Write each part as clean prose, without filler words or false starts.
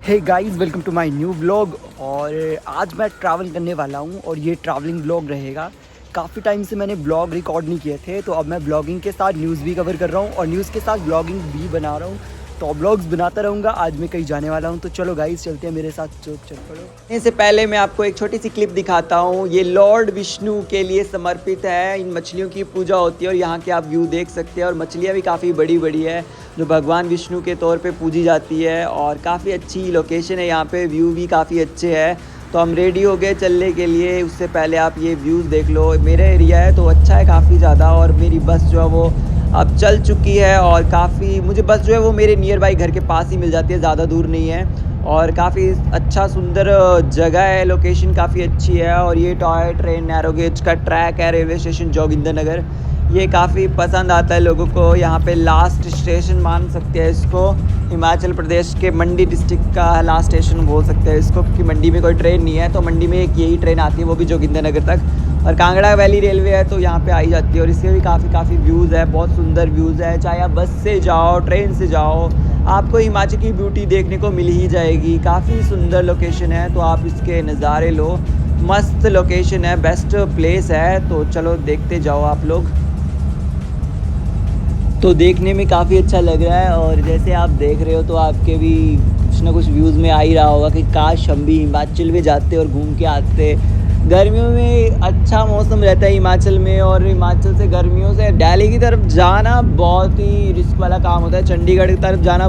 Hey guys, welcome to my new vlog. और आज मैं ट्रैवल करने वाला हूँ और ये ट्रैवलिंग व्लॉग रहेगा। काफ़ी टाइम से मैंने व्लॉग रिकॉर्ड नहीं किए थे, तो अब मैं व्लॉगिंग के साथ न्यूज़ भी कवर कर रहा हूँ और न्यूज़ के साथ व्लॉगिंग भी बना रहा हूँ। तो व्लॉग्स बनाता रहूँगा। आज मैं कहीं जाने वाला हूँ, तो चलो गाइस चलते हैं मेरे साथ। चल पड़ो। इससे पहले मैं आपको एक छोटी सी क्लिप दिखाता हूँ। ये लॉर्ड विष्णु के लिए समर्पित है। इन मछलियों की पूजा होती है और यहाँ के आप व्यू देख सकते हैं। और मछलियाँ भी काफ़ी बड़ी बड़ी है जो भगवान विष्णु के तौर पे पूजी जाती है। और काफ़ी अच्छी लोकेशन है यहाँ पे, व्यू भी काफ़ी अच्छे है। तो हम रेडी हो गए चलने के लिए। उससे पहले आप ये व्यूज़ देख लो। मेरा एरिया है तो अच्छा है काफ़ी ज़्यादा। और मेरी बस जो है वो अब चल चुकी है और काफ़ी मुझे बस जो है वो मेरे नियर बाई घर के पास ही मिल जाती है, ज़्यादा दूर नहीं है। और काफ़ी अच्छा सुंदर जगह है, लोकेशन काफ़ी अच्छी है। और ये टॉय ट्रेन नैरो गेज का ट्रैक है, रेलवे स्टेशन जोगिंदर नगर। ये काफ़ी पसंद आता है लोगों को। यहाँ पे लास्ट स्टेशन मान सकते हैं इसको, हिमाचल प्रदेश के मंडी डिस्ट्रिक्ट का लास्ट स्टेशन बोल सकते हैं इसको, क्योंकि मंडी में कोई ट्रेन नहीं है। तो मंडी में एक यही ट्रेन आती है, वो भी जोगिंदर नगर तक। और कांगड़ा वैली रेलवे है तो यहाँ पे आई जाती है। और इसके भी काफ़ी व्यूज़ है, बहुत सुंदर व्यूज़ है। चाहे आप बस से जाओ, ट्रेन से जाओ, आपको हिमाचल की ब्यूटी देखने को मिल ही जाएगी। काफ़ी सुंदर लोकेशन है, तो आप इसके नज़ारे लो। मस्त लोकेशन है, बेस्ट प्लेस है। तो चलो देखते जाओ आप लोग। तो देखने में काफ़ी अच्छा लग रहा है। और जैसे आप देख रहे हो तो आपके भी कुछ ना कुछ व्यूज़ में आ ही रहा होगा कि काश हम भी हिमाचल में जाते और घूम के आते। गर्मियों में अच्छा मौसम रहता है हिमाचल में। और हिमाचल से गर्मियों से दिल्ली की तरफ जाना बहुत ही रिस्क वाला काम होता है। चंडीगढ़ की तरफ जाना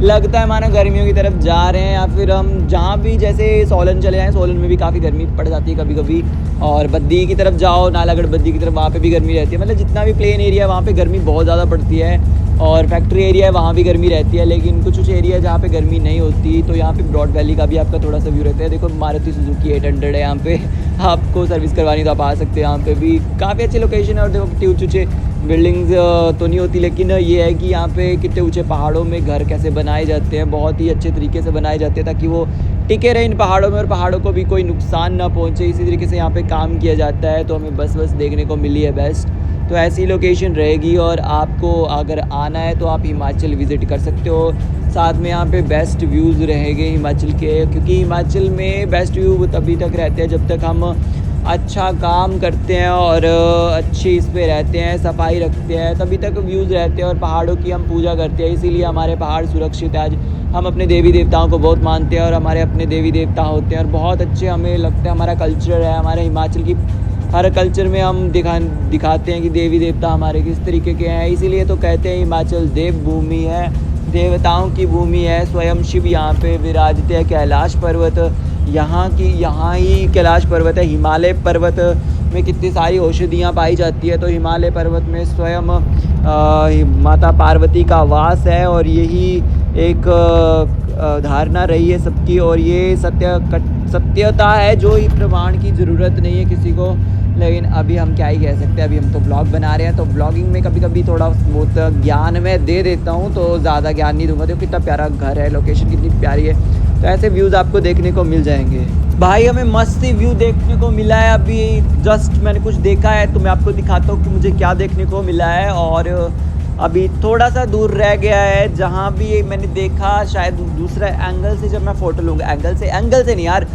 लगता है मानो गर्मियों की तरफ जा रहे हैं। या फिर हम जहाँ भी जैसे सोलन चले जाएँ, सोलन में भी काफ़ी गर्मी पड़ जाती है कभी कभी। और बद्दी की तरफ जाओ, नालागढ़ बद्दी की तरफ, वहाँ पे भी गर्मी रहती है। मतलब जितना भी प्लेन एरिया है वहाँ पे गर्मी बहुत ज़्यादा पड़ती है। और फैक्ट्री एरिया है वहाँ भी गर्मी रहती है। लेकिन कुछ एरिया जहाँ पे गर्मी नहीं होती, तो यहाँ पे ब्रॉड वैली का भी आपका थोड़ा सा व्यू रहता है। देखो मारुति सुजुकी 800 है यहाँ पे, आपको सर्विस करवानी तो आप आ सकते हैं। यहाँ पे भी काफ़ी अच्छी लोकेशन है। और देखो कितनी ऊँचे ऊँचे बिल्डिंग्स तो नहीं होती, लेकिन ये है कि यहाँ पे कितने ऊँचे पहाड़ों में घर कैसे बनाए जाते हैं, बहुत ही अच्छे तरीके से बनाए जाते हैं ताकि वो टिके रहे इन पहाड़ों में और पहाड़ों को भी कोई नुकसान ना पहुँचे। इसी तरीके से यहाँ पे काम किया जाता है। तो हमें बस देखने को मिली है बेस्ट। तो ऐसी लोकेशन रहेगी। और आपको अगर आना है तो आप हिमाचल विज़िट कर सकते हो। साथ में यहाँ पे बेस्ट व्यूज़ रहेंगे हिमाचल के, क्योंकि हिमाचल में बेस्ट व्यू तभी तक रहते हैं जब तक हम अच्छा काम करते हैं और अच्छी इस पे रहते हैं, सफाई रखते हैं, तभी तक व्यूज़ रहते हैं। और पहाड़ों की हम पूजा करते हैं, इसीलिए हमारे पहाड़ सुरक्षित है। आज हम अपने देवी देवताओं को बहुत मानते हैं और हमारे अपने देवी देवता होते हैं और बहुत अच्छे हमें लगता है। हमारा कल्चर है, हमारे हिमाचल की हर कल्चर में हम दिखाते हैं कि देवी देवता हमारे किस तरीके के हैं। इसीलिए तो कहते हैं हिमाचल देव भूमि है, देवताओं की भूमि है। स्वयं शिव यहाँ पे विराजते हैं। कैलाश पर्वत यहाँ ही कैलाश पर्वत है। हिमालय पर्वत में कितनी सारी औषधियाँ पाई जाती है। तो हिमालय पर्वत में स्वयं माता पार्वती का वास है। और यही एक धारणा रही है सबकी। और ये सत्यता है, जो ही प्रमाण की ज़रूरत नहीं है किसी को। लेकिन अभी हम क्या ही कह सकते हैं, अभी हम तो ब्लॉग बना रहे हैं। तो ब्लॉगिंग में कभी कभी थोड़ा बहुत ज्ञान मैं दे देता हूँ, तो ज़्यादा ज्ञान नहीं दूंगा। देखो कितना प्यारा घर है, लोकेशन कितनी प्यारी है। तो ऐसे व्यूज़ आपको देखने को मिल जाएंगे। भाई हमें मस्त ही व्यू देखने को मिला है। अभी जस्ट मैंने कुछ देखा है तो मैं आपको दिखाता हूँ कि मुझे क्या देखने को मिला है। और अभी थोड़ा सा दूर रह गया है जहाँ भी मैंने देखा, शायद दूसरा एंगल से जब मैं फ़ोटो लूँगा, एंगल से नहीं यार,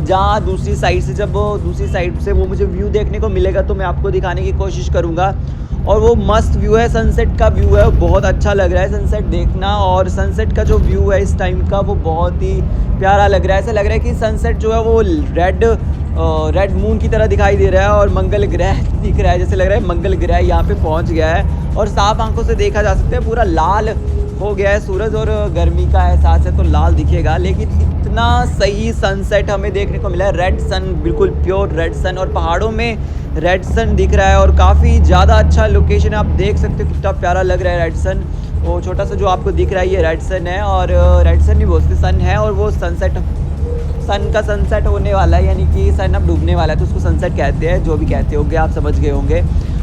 जहाँ दूसरी साइड से जब दूसरी साइड से वो मुझे व्यू देखने को मिलेगा तो मैं आपको दिखाने की कोशिश करूँगा। और वो मस्त व्यू है, सनसेट का व्यू है, बहुत अच्छा लग रहा है सनसेट देखना। और सनसेट का जो व्यू है इस टाइम का वो बहुत ही प्यारा लग रहा है। ऐसा लग रहा है कि सनसेट जो है वो रेड मून की तरह दिखाई दे रहा है और मंगल ग्रह दिख रहा है। जैसे लग रहा है मंगल ग्रह यहाँ पे पहुँच गया है और साफ आंखों से देखा जा सकता है। पूरा लाल हो गया है सूरज और गर्मी का एहसास है तो लाल दिखेगा। लेकिन इतना सही सनसेट हमें देखने को मिला है, रेड सन, बिल्कुल प्योर रेड सन। और पहाड़ों में रेड सन दिख रहा है और काफ़ी ज़्यादा अच्छा लोकेशन है। आप देख सकते हो कितना प्यारा लग रहा है रेड सन। वो छोटा सा जो आपको दिख रहा है ये रेड सन है। और रेड सन नहीं बोलते, सन है। और वो सन का सनसेट होने वाला है, यानी कि सन अब डूबने वाला है तो उसको सनसेट कहते हैं। जो भी कहते होंगे आप समझ गए होंगे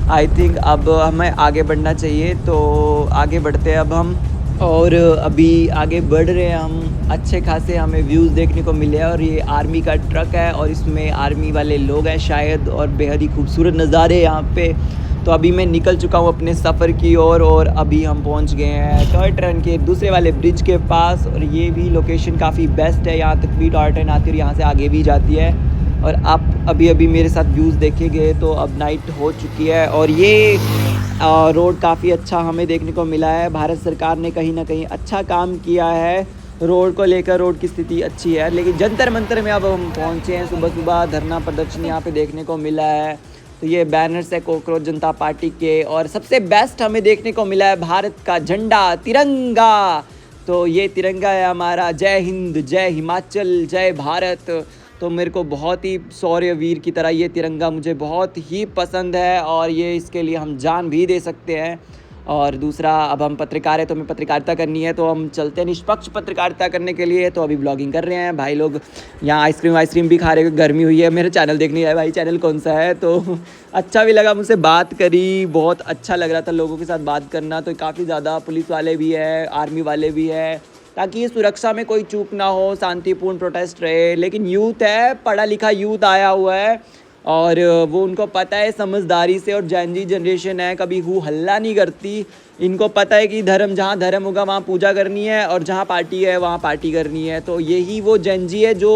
आई थिंक। अब हमें आगे बढ़ना चाहिए, तो आगे बढ़ते हैं अब हम। और अभी आगे बढ़ रहे हैं हम। अच्छे खासे हमें व्यूज़ देखने को मिले हैं। और ये आर्मी का ट्रक है और इसमें आर्मी वाले लोग हैं शायद। और बेहद ही खूबसूरत नज़ारे यहाँ पे। तो अभी मैं निकल चुका हूँ अपने सफ़र की ओर और अभी हम पहुँच गए हैं टॉय ट्रेन के दूसरे वाले ब्रिज के पास। और ये भी लोकेशन काफ़ी बेस्ट है, यहाँ तक भी टॉय ट्रेन आती है और यहाँ से आगे भी जाती है। और आप अभी मेरे साथ व्यूज़ देखेंगे तो अब नाइट हो चुकी है और ये रोड काफ़ी अच्छा हमें देखने को मिला है। भारत सरकार ने कहीं ना कहीं अच्छा काम किया है रोड को लेकर, रोड की स्थिति अच्छी है। लेकिन जंतर मंतर में अब हम पहुँचे हैं, सुबह सुबह धरना प्रदर्शन यहाँ पे देखने को मिला है। तो ये बैनर्स है कोकरोच जनता पार्टी के और सबसे बेस्ट हमें देखने को मिला है भारत का झंडा, तिरंगा। तो ये तिरंगा है हमारा, जय हिंद, जय हिमाचल, जय भारत। तो मेरे को बहुत ही शौर्य वीर की तरह ये तिरंगा मुझे बहुत ही पसंद है और ये इसके लिए हम जान भी दे सकते हैं। और दूसरा, अब हम पत्रकार हैं तो हमें पत्रकारिता करनी है, तो हम चलते हैं निष्पक्ष पत्रकारिता करने के लिए। तो अभी ब्लॉगिंग कर रहे हैं भाई लोग, यहाँ आइसक्रीम भी खा रहे हैं, गर्मी हुई है। मेरा चैनल देखने आए भाई, चैनल कौन सा है। तो अच्छा भी लगा, मुझसे बात करी, बहुत अच्छा लग रहा था लोगों के साथ बात करना। तो काफ़ी ज़्यादा पुलिस वाले भी है, आर्मी वाले भी है, ताकि ये सुरक्षा में कोई चूक ना हो, शांतिपूर्ण प्रोटेस्ट रहे। लेकिन यूथ है, पढ़ा लिखा यूथ आया हुआ है और वो उनको पता है समझदारी से, और जैनजी जनरेशन है, कभी हु हल्ला नहीं करती। इनको पता है कि धर्म, जहाँ धर्म होगा वहाँ पूजा करनी है और जहाँ पार्टी है वहाँ पार्टी करनी है। तो यही वो जैनजी है जो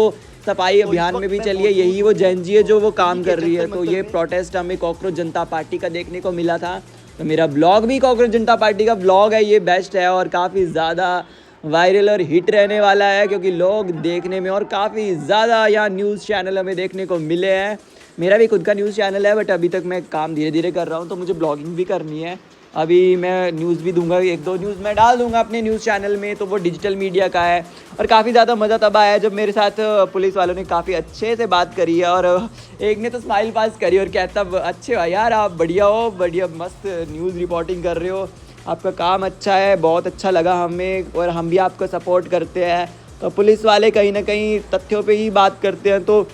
सफाई अभियान में भी चली है, यही वो जैनजी है जो वो काम कर रही है। तो ये प्रोटेस्ट हमें कोकरोच जनता पार्टी का देखने को मिला था। तो मेरा ब्लॉग भी कोकरोच जनता पार्टी का ब्लॉग है, ये बेस्ट है और काफ़ी ज़्यादा वायरल और हिट रहने वाला है, क्योंकि लोग देखने में, और काफ़ी ज़्यादा यहाँ न्यूज़ चैनल हमें देखने को मिले हैं। मेरा भी खुद का न्यूज़ चैनल है, बट अभी तक मैं काम धीरे धीरे कर रहा हूँ, तो मुझे ब्लॉगिंग भी करनी है। अभी मैं न्यूज़ भी दूंगा, 1-2 न्यूज़ मैं डाल दूंगा अपने न्यूज़ चैनल में, तो वो डिजिटल मीडिया का है। और काफ़ी ज़्यादा मज़ा तब आया जब मेरे साथ पुलिस वालों ने काफ़ी अच्छे से बात करी है, और एक ने तो स्माइल पास करी और कहता, अच्छे भाई यार आप बढ़िया हो, बढ़िया मस्त न्यूज़ रिपोर्टिंग कर रहे हो, आपका काम अच्छा है, बहुत अच्छा लगा हमें और हम भी आपको सपोर्ट करते हैं। तो पुलिस वाले कहीं ना कहीं तथ्यों पे ही बात करते हैं। तो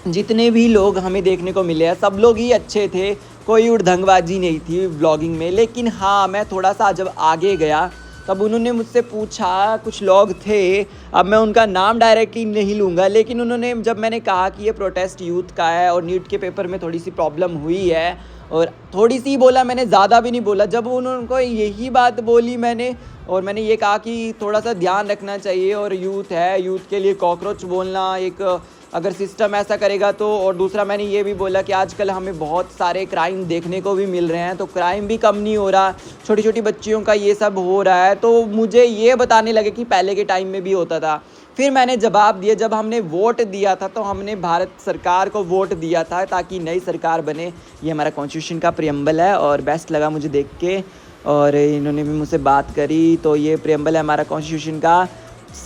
जितने भी लोग हमें देखने को मिले हैं सब लोग ही अच्छे थे, कोई उड़धंगबाजी नहीं थी व्लॉगिंग में। लेकिन हाँ, मैं थोड़ा सा जब आगे गया तब उन्होंने मुझसे पूछा, कुछ लोग थे, अब मैं उनका नाम डायरेक्टली नहीं लूँगा, लेकिन उन्होंने, जब मैंने कहा कि ये प्रोटेस्ट यूथ का है और नीट के पेपर में थोड़ी सी प्रॉब्लम हुई है, और थोड़ी सी बोला मैंने, ज़्यादा भी नहीं बोला, जब उनको यही बात बोली मैंने, और मैंने ये कहा कि थोड़ा सा ध्यान रखना चाहिए और यूथ है, यूथ के लिए कॉकरोच बोलना एक, अगर सिस्टम ऐसा करेगा तो। और दूसरा मैंने ये भी बोला कि आजकल हमें बहुत सारे क्राइम देखने को भी मिल रहे हैं, तो क्राइम भी कम नहीं हो रहा, छोटी छोटी बच्चियों का ये सब हो रहा है। तो मुझे ये बताने लगे कि पहले के टाइम में भी होता था। फिर मैंने जवाब दिया, जब हमने वोट दिया था तो हमने भारत सरकार को वोट दिया था ताकि नई सरकार बने। ये हमारा कॉन्स्टिट्यूशन का प्रियम्बल है और बेस्ट लगा मुझे देख के, और इन्होंने भी मुझसे बात करी। तो ये प्रियम्बल है हमारा कॉन्स्टिट्यूशन का,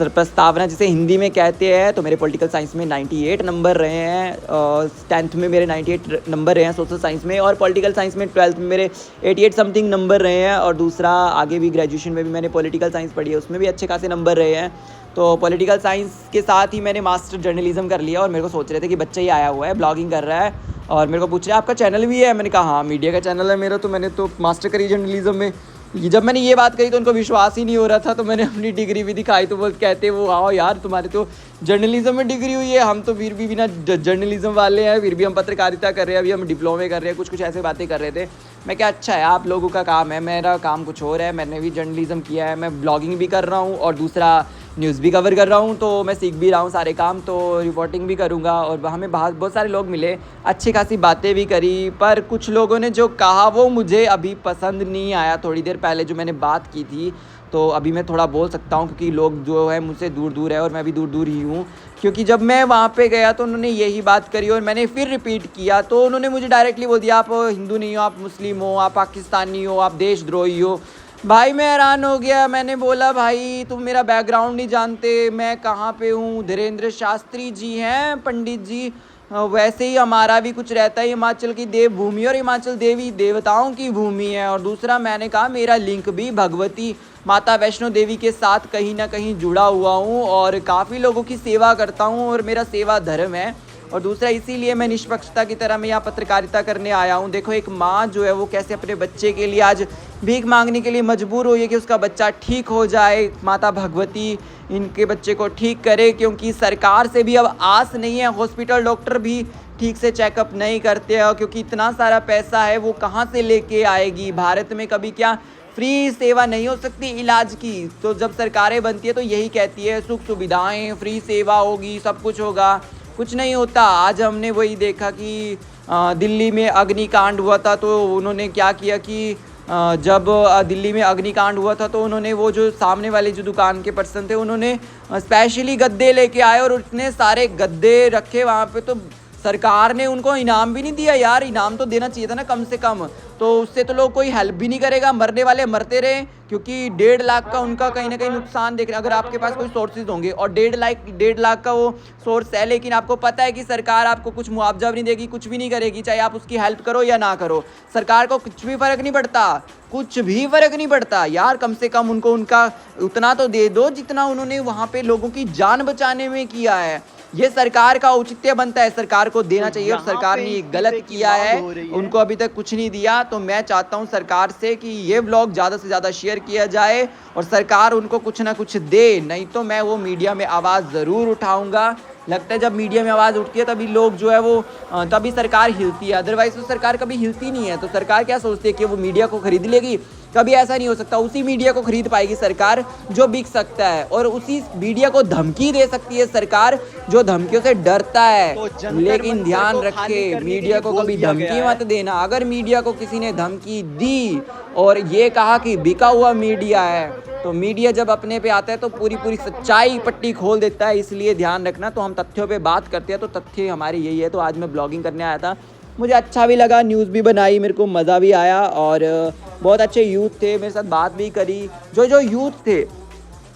प्रस्तावना जिसे हिंदी में कहते हैं। तो मेरे पॉलिटिकल साइंस में 98 नंबर रहे हैं, और 10th में मेरे 98 नंबर रहे हैं सोशल साइंस में, और पॉलिटिकल साइंस में 12th में मेरे 88 समथिंग नंबर रहे हैं। और दूसरा, आगे भी ग्रेजुएशन में भी मैंने पॉलिटिकल साइंस पढ़ी है, उसमें भी अच्छे खासे नंबर रहे हैं। तो पॉलिटिकल साइंस के साथ ही मैंने मास्टर जर्नलिज्म कर लिया, और मेरे को सोच रहे थे कि बच्चा ही आया हुआ है, ब्लॉगिंग कर रहा है, और मेरे को पूछ रहे हैं आपका चैनल भी है। मैंने कहा हाँ, मीडिया का चैनल है मेरा, तो मैंने तो मास्टर करी जर्नलिज्म में। जब मैंने ये बात कही तो उनको विश्वास ही नहीं हो रहा था, तो मैंने अपनी डिग्री भी दिखाई, तो वो कहते, वो आओ यार तुम्हारे तो जर्नलिज्म में डिग्री हुई है, हम तो फिर भी बिना जर्नलिज्म वाले हैं, फिर भी हम पत्रकारिता कर रहे हैं, अभी हम डिप्लोमे कर रहे हैं, कुछ ऐसे बातें कर रहे थे। मैं क्या, अच्छा है, आप लोगों का काम है, मेरा काम कुछ और है। मैंने भी जर्नलिज्म किया है, मैं ब्लॉगिंग भी कर रहा हूँ और दूसरा न्यूज़ भी कवर कर रहा हूँ, तो मैं सीख भी रहा हूँ सारे काम, तो रिपोर्टिंग भी करूँगा। और हमें बहुत सारे लोग मिले, अच्छी खासी बातें भी करी, पर कुछ लोगों ने जो कहा वो मुझे अभी पसंद नहीं आया। थोड़ी देर पहले जो मैंने बात की थी, तो अभी मैं थोड़ा बोल सकता हूँ, क्योंकि लोग जो है मुझसे दूर दूर है और मैं भी दूर दूर ही हूँ। क्योंकि जब मैं वहाँ पे गया तो उन्होंने यही बात करी और मैंने फिर रिपीट किया, तो उन्होंने मुझे डायरेक्टली बोल दिया, आप हिंदू नहीं हो, आप मुस्लिम हो, आप पाकिस्तानी हो, आप देशद्रोही हो। भाई मैं हैरान हो गया, मैंने बोला भाई तुम मेरा बैकग्राउंड नहीं जानते, मैं कहाँ पे हूँ। धीरेन्द्र शास्त्री जी हैं पंडित जी, वैसे ही हमारा भी कुछ रहता है, हिमाचल की देवभूमि, और हिमाचल देवी देवताओं की भूमि है। और दूसरा मैंने कहा मेरा लिंक भी भगवती माता वैष्णो देवी के साथ कहीं ना कहीं जुड़ा हुआ हूँ, और काफ़ी लोगों की सेवा करता हूँ, और मेरा सेवा धर्म है। और दूसरा, इसीलिए मैं निष्पक्षता की तरह मैं यहाँ पत्रकारिता करने आया हूँ। देखो एक माँ जो है वो कैसे अपने बच्चे के लिए आज भीख मांगने के लिए मजबूर हुई है कि उसका बच्चा ठीक हो जाए। माता भगवती इनके बच्चे को ठीक करे, क्योंकि सरकार से भी अब आस नहीं है, हॉस्पिटल डॉक्टर भी ठीक से चेकअप नहीं करते हैं, क्योंकि इतना सारा पैसा है वो कहाँ से लेके आएगी। भारत में कभी क्या फ्री सेवा नहीं हो सकती इलाज की? तो जब सरकारें बनती है तो यही कहती है सुख सुविधाएं, फ्री सेवा होगी, सब कुछ होगा, कुछ नहीं होता। आज हमने वही देखा कि दिल्ली में अग्निकांड हुआ था, तो उन्होंने क्या किया कि जब दिल्ली में अग्निकांड हुआ था तो उन्होंने वो जो सामने वाले जो दुकान के पर्सन थे उन्होंने स्पेशली गद्दे लेके आए और इतने सारे गद्दे रखे वहाँ पे, तो सरकार ने उनको इनाम भी नहीं दिया यार। इनाम तो देना चाहिए था ना कम से कम, तो उससे तो लोग कोई हेल्प भी नहीं करेगा, मरने वाले मरते रहे, क्योंकि 1.5 लाख का उनका कहीं ना कहीं नुकसान देख रहे हैं। अगर आपके पास कोई सोर्सेज होंगे और 1.5 लाख का वो सोर्स है, लेकिन आपको पता है कि सरकार आपको कुछ मुआवजा भी नहीं देगी, कुछ भी नहीं करेगी, चाहे आप उसकी हेल्प करो या ना करो, सरकार को कुछ भी फ़र्क नहीं पड़ता, कुछ भी फ़र्क नहीं पड़ता यार। कम से कम उनको उनका उतना तो दे दो जितना उन्होंने वहाँ पे लोगों की जान बचाने में किया है। ये सरकार का औचित्य बनता है, सरकार को देना चाहिए, और सरकार ने गलत किया है, उनको अभी तक कुछ नहीं दिया। तो मैं चाहता हूँ सरकार से कि ये व्लॉग ज़्यादा से ज़्यादा शेयर किया जाए और सरकार उनको कुछ ना कुछ दे, नहीं तो मैं वो मीडिया में आवाज़ ज़रूर उठाऊँगा। लगता है जब मीडिया में आवाज़ उठती है तभी लोग जो है वो तभी सरकार हिलती है, अदरवाइज़ तो सरकार कभी हिलती नहीं है। तो सरकार क्या सोचती है कि वो मीडिया को खरीद लेगी? कभी ऐसा नहीं हो सकता। उसी मीडिया को खरीद पाएगी सरकार जो बिक सकता है, और उसी मीडिया को धमकी दे सकती है सरकार जो धमकियों से डरता है। तो लेकिन ध्यान रखे, मीडिया को कभी धमकी मत देना। अगर मीडिया को किसी ने धमकी दी और ये कहा कि बिका हुआ मीडिया है, तो मीडिया जब अपने पे आता है तो पूरी सच्चाई पट्टी खोल देता है, इसलिए ध्यान रखना। तो हम तथ्यों पे बात करते हैं, तो तथ्य हमारे यही है। तो आज मैं ब्लॉगिंग करने आया था, मुझे अच्छा भी लगा, न्यूज़ भी बनाई, मेरे को मज़ा भी आया, और बहुत अच्छे यूथ थे, मेरे साथ बात भी करी। जो यूथ थे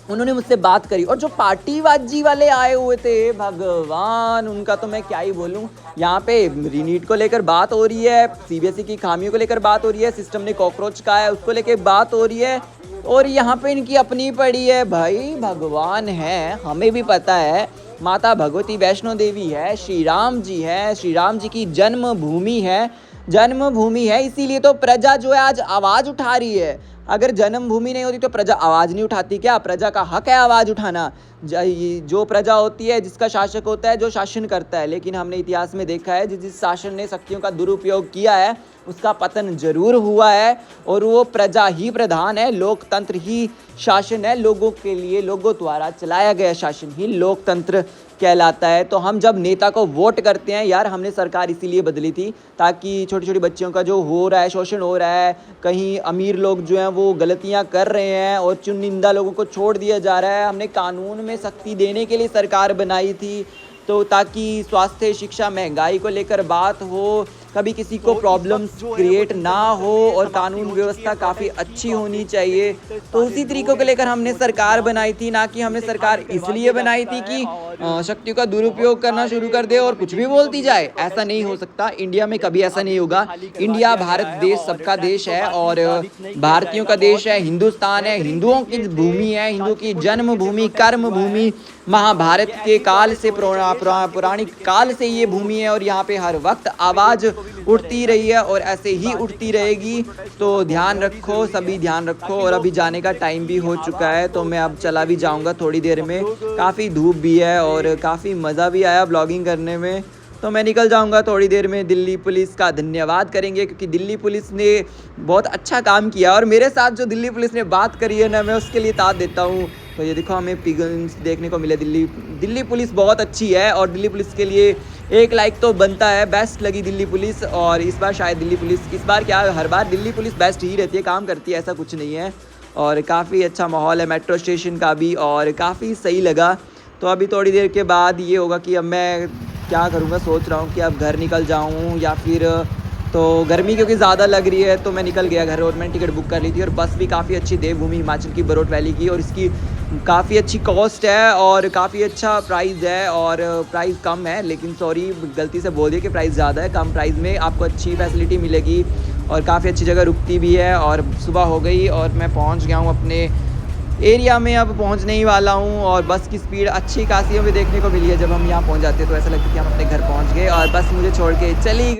उन्होंने मुझसे बात करी, और जो पार्टीबाजी वाले आए हुए थे, भगवान उनका तो मैं क्या ही बोलूँ। यहाँ पे रीनीट को लेकर बात हो रही है, सीबीएसई की खामियों को लेकर बात हो रही है, सिस्टम ने कॉकरोच कहा है उसको लेकर बात हो रही है, और यहाँ पे इनकी अपनी पड़ी है। भाई भगवान है, हमें भी पता है, माता भगवती वैष्णो देवी है, श्री राम जी है, श्री राम जी की जन्मभूमि है, इसीलिए तो प्रजा जो है आज आवाज़ उठा रही है। अगर जन्मभूमि नहीं होती तो प्रजा आवाज़ नहीं उठाती क्या? प्रजा का हक है आवाज़ उठाना। जो प्रजा होती है, जिसका शासक होता है, जो शासन करता है, लेकिन हमने इतिहास में देखा है जिस शासन ने शक्तियों का दुरुपयोग किया है उसका पतन जरूर हुआ है, और वो प्रजा ही प्रधान है, लोकतंत्र ही शासन है, लोगों के लिए, लोगों द्वारा चलाया गया शासन ही लोकतंत्र कहलाता है। तो हम जब नेता को वोट करते हैं यार, हमने सरकार इसीलिए बदली थी ताकि छोटी छोटी बच्चियों का जो हो रहा है, शोषण हो रहा है, कहीं अमीर लोग जो हैं वो गलतियां कर रहे हैं और चुनिंदा लोगों को छोड़ दिया जा रहा है, हमने कानून में सख्ती देने के लिए सरकार बनाई थी, तो ताकि स्वास्थ्य, शिक्षा, महंगाई को लेकर बात हो, कभी किसी को प्रॉब्लम्स क्रिएट ना हो, और कानून व्यवस्था काफ़ी अच्छी होनी चाहिए। तो उसी तरीकों को लेकर हमने सरकार बनाई थी, ना कि हमने सरकार इसलिए बनाई थी कि शक्तियों का दुरुपयोग करना शुरू कर दे और कुछ भी बोलती जाए। ऐसा नहीं हो सकता, इंडिया में कभी ऐसा नहीं होगा। इंडिया, भारत देश सबका देश है और भारतीयों का देश है, हिंदुस्तान है, हिंदुओं की भूमि है, हिंदू की जन्मभूमि, कर्म भूमि, महाभारत के काल से, पुराणिक काल से ये भूमि है, और यहाँ पे हर वक्त आवाज़ उठती रही है और ऐसे ही उठती रहेगी। तो ध्यान रखो, सभी ध्यान रखो। और अभी जाने का टाइम भी हो चुका है, तो मैं अब चला भी जाऊंगा थोड़ी देर में। काफ़ी धूप भी है और काफ़ी मज़ा भी आया ब्लॉगिंग करने में, तो मैं निकल जाऊंगा थोड़ी देर में। दिल्ली पुलिस का धन्यवाद करेंगे, क्योंकि दिल्ली पुलिस ने बहुत अच्छा काम किया, और मेरे साथ जो दिल्ली पुलिस ने बात करी है ना, मैं उसके लिए दाद देता हूँ। तो ये देखो, हमें पिगन्स देखने को मिले। दिल्ली पुलिस बहुत अच्छी है, और दिल्ली पुलिस के लिए 1 लाइक तो बनता है। बेस्ट लगी दिल्ली पुलिस, और इस बार शायद दिल्ली पुलिस, इस बार क्या हर बार दिल्ली पुलिस बेस्ट ही रहती है, काम करती है, ऐसा कुछ नहीं है। और काफ़ी अच्छा माहौल है मेट्रो स्टेशन का भी, और काफ़ी सही लगा। तो अभी थोड़ी देर के बाद ये होगा कि अब मैं क्या करूँगा, सोच रहा हूँ कि अब घर निकल जाऊँ या फिर, तो गर्मी क्योंकि ज़्यादा लग रही है तो मैं निकल गया घर, और मैंने टिकट बुक कर ली थी। और बस भी काफ़ी अच्छी, देवभूमि हिमाचल की, बरोट वैली की, और इसकी काफ़ी अच्छी कॉस्ट है और काफ़ी अच्छा प्राइस है, और प्राइस कम है, लेकिन सॉरी गलती से बोल दिया कि प्राइस ज़्यादा है। कम प्राइस में आपको अच्छी फैसिलिटी मिलेगी और काफ़ी अच्छी जगह रुकती भी है। और सुबह हो गई और मैं पहुंच गया हूं अपने एरिया में, अब पहुंचने ही वाला हूं। और बस की स्पीड अच्छी खासी हमें देखने को मिली है। जब हम यहाँ पहुँच जाते हैं तो ऐसा लगता है कि हम अपने घर पहुँच गए, और बस मुझे छोड़ के चली